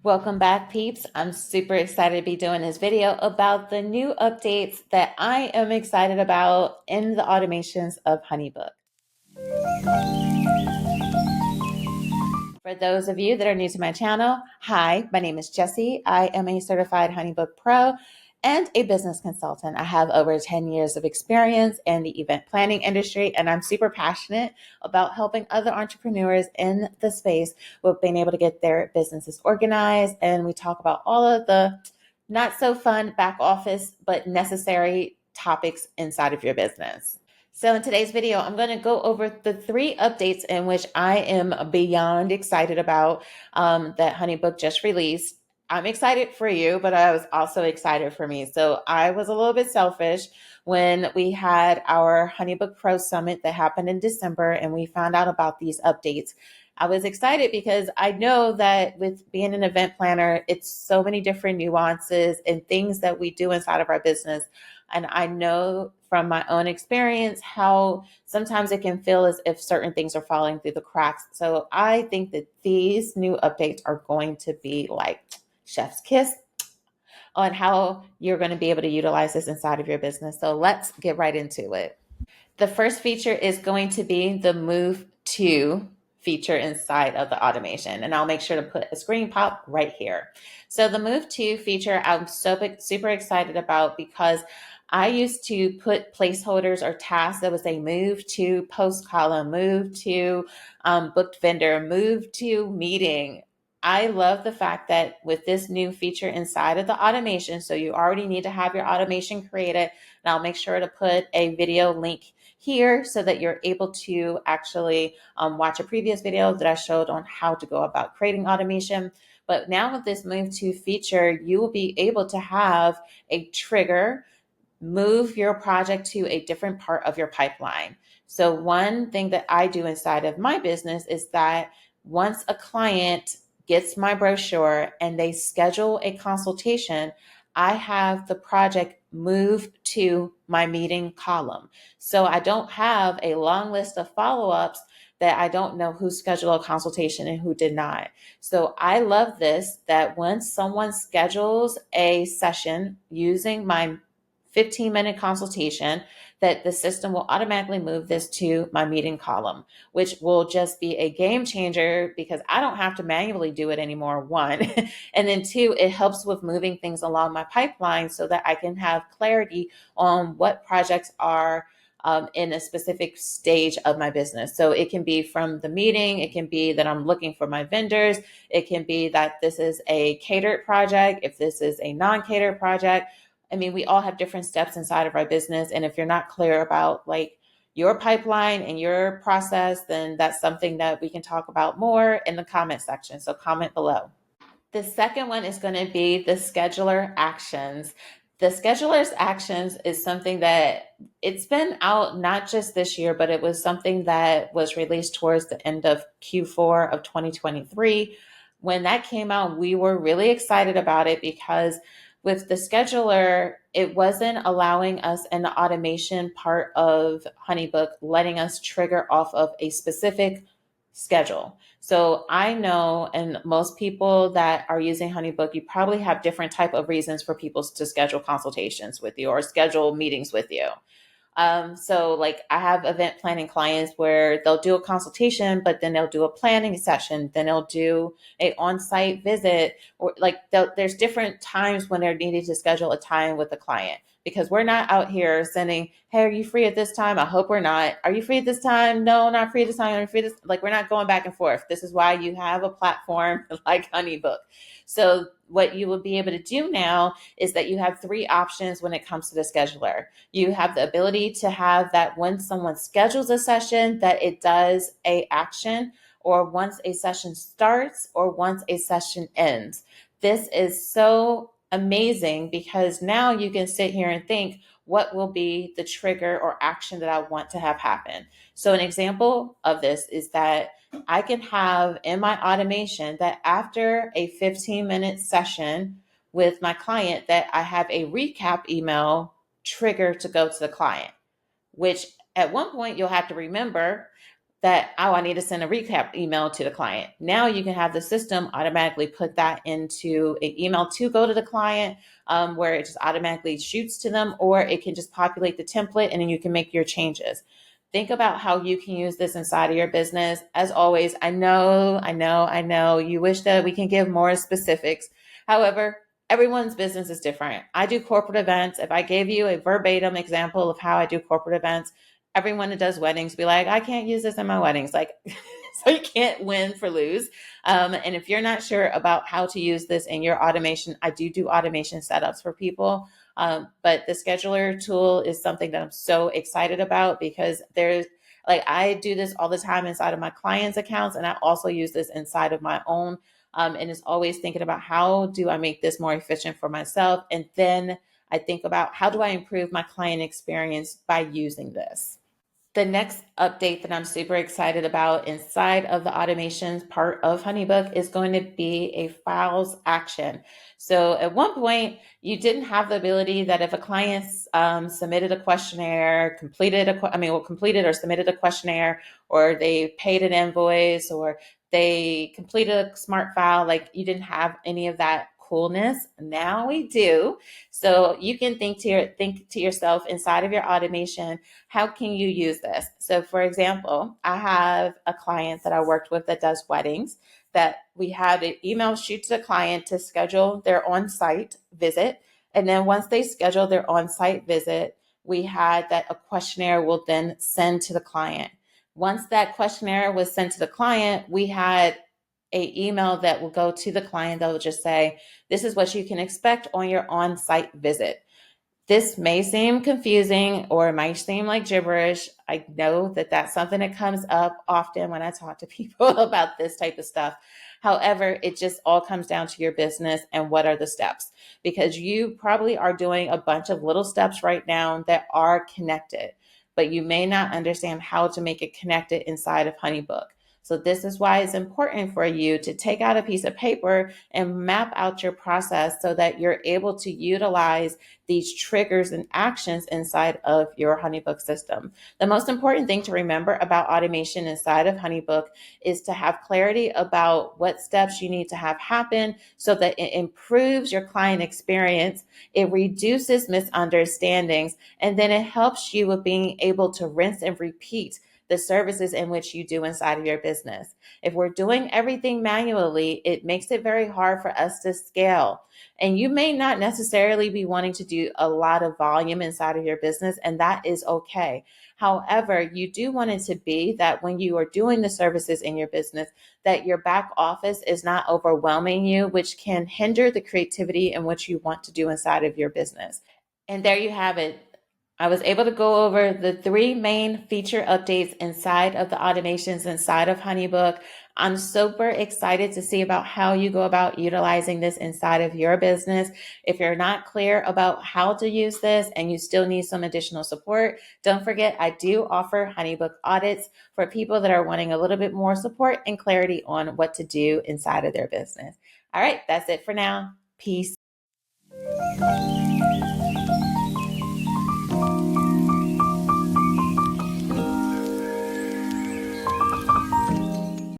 Welcome back, peeps. I'm super excited to be doing this video about the new updates that I am excited about in the automations of Honeybook. For those of you that are new to my channel, hi, my name is Jessie. I am a certified Honeybook Pro and a business consultant. I have over 10 years of experience in the event planning industry, and I'm super passionate about helping other entrepreneurs in the space with being able to get their businesses organized. And we talk about all of the not so fun back office, but necessary topics inside of your business. So in today's video, I'm going to go over the 3 updates in which I am beyond excited about that Honeybook just released. I'm excited for you, but I was also excited for me. So I was a little bit selfish when we had our Honeybook Pro Summit that happened in December and we found out about these updates. I was excited because I know that with being an event planner, it's so many different nuances and things that we do inside of our business. And I know from my own experience how sometimes it can feel as if certain things are falling through the cracks. So I think that these new updates are going to be like chef's kiss on how you're going to be able to utilize this inside of your business. So let's get right into it. The first feature is going to be the Move To feature inside of the automation. And I'll make sure to put a screen pop right here. So the Move To feature, I'm super excited about because I used to put placeholders or tasks that was a move to post column, move to booked vendor, move to meeting. I love the fact that with this new feature inside of the automation, so you already need to have your automation created, and I'll make sure to put a video link here so that you're able to actually watch a previous video that I showed on how to go about creating automation. But now with this Move To feature, you will be able to have a trigger, move your project to a different part of your pipeline. So one thing that I do inside of my business is that once a client gets my brochure and they schedule a consultation, I have the project move to my meeting column. So I don't have a long list of follow-ups that I don't know who scheduled a consultation and who did not. So I love this, that once someone schedules a session using my 15-minute consultation, that the system will automatically move this to my meeting column, which will just be a game changer because I don't have to manually do it anymore, one. And then 2, it helps with moving things along my pipeline so that I can have clarity on what projects are in a specific stage of my business. So it can be from the meeting, it can be that I'm looking for my vendors, it can be that this is a catered project, if this is a non-catered project. I mean, we all have different steps inside of our business. And if you're not clear about like your pipeline and your process, then that's something that we can talk about more in the comment section. So comment below. The second one is going to be the scheduler actions. The scheduler's actions is something that it's been out not just this year, but it was something that was released towards the end of Q4 of 2023. When that came out, we were really excited about it because with the scheduler, it wasn't allowing us in the automation part of Honeybook, letting us trigger off of a specific schedule. So I know, and most people that are using Honeybook, you probably have different type of reasons for people to schedule consultations with you or schedule meetings with you. So like I have event planning clients where they'll do a consultation, but then they'll do a planning session, then they'll do a on-site visit, or like there's different times when they're needing to schedule a time with the client, because we're not out here sending, hey, are you free at this time? I hope we're not. Are you free at this time? No, not free at this time. Are you free at this? Like, we're not going back and forth. This is why you have a platform like Honeybook. So what you will be able to do now is that you have 3 options when it comes to the scheduler. You have the ability to have that when someone schedules a session, that it does a action, or once a session starts, or once a session ends. This is so amazing because now you can sit here and think, what will be the trigger or action that I want to have happen? So an example of this is that I can have in my automation that after a 15-minute session with my client, that I have a recap email trigger to go to the client, which at one point you'll have to remember that, oh, I need to send a recap email to the client. Now you can have the system automatically put that into an email to go to the client, where it just automatically shoots to them, or it can just populate the template and then you can make your changes. Think about how you can use this inside of your business. As always, I know you wish that we can give more specifics. However, everyone's business is different. I do corporate events. If I gave you a verbatim example of how I do corporate events, everyone that does weddings be like, I can't use this in my weddings. Like, so you can't win for lose. And if you're not sure about how to use this in your automation, I do automation setups for people. But the scheduler tool is something that I'm so excited about, because there's like, I do this all the time inside of my clients' accounts, and I also use this inside of my own. And it's always thinking about, how do I make this more efficient for myself? And then I think about, how do I improve my client experience by using this? The next update that I'm super excited about inside of the automations part of Honeybook is going to be a files action. So at one point, you didn't have the ability that if a client submitted a questionnaire, completed or submitted a questionnaire, or they paid an invoice, or they completed a smart file, like, you didn't have any of that coolness. Now we do. So you can think to yourself inside of your automation, how can you use this? So for example, I have a client that I worked with that does weddings, that we had an email shoot to the client to schedule their on-site visit. And then once they schedule their on-site visit, we had that a questionnaire will then send to the client. Once that questionnaire was sent to the client, we had a email that will go to the client that will just say, this is what you can expect on your on-site visit. This may seem confusing, or it might seem like gibberish. I know that that's something that comes up often when I talk to people about this type of stuff. However, it just all comes down to your business and what are the steps, because you probably are doing a bunch of little steps right now that are connected, but you may not understand how to make it connected inside of Honeybook. So this is why it's important for you to take out a piece of paper and map out your process so that you're able to utilize these triggers and actions inside of your Honeybook system. The most important thing to remember about automation inside of Honeybook is to have clarity about what steps you need to have happen so that it improves your client experience, it reduces misunderstandings, and then it helps you with being able to rinse and repeat the services in which you do inside of your business. If we're doing everything manually, it makes it very hard for us to scale. And you may not necessarily be wanting to do a lot of volume inside of your business, and that is okay. However, you do want it to be that when you are doing the services in your business, that your back office is not overwhelming you, which can hinder the creativity in what you want to do inside of your business. And there you have it. I was able to go over the 3 main feature updates inside of the automations inside of Honeybook. I'm super excited to see about how you go about utilizing this inside of your business. If you're not clear about how to use this and you still need some additional support, don't forget I do offer Honeybook audits for people that are wanting a little bit more support and clarity on what to do inside of their business. All right, that's it for now. Peace.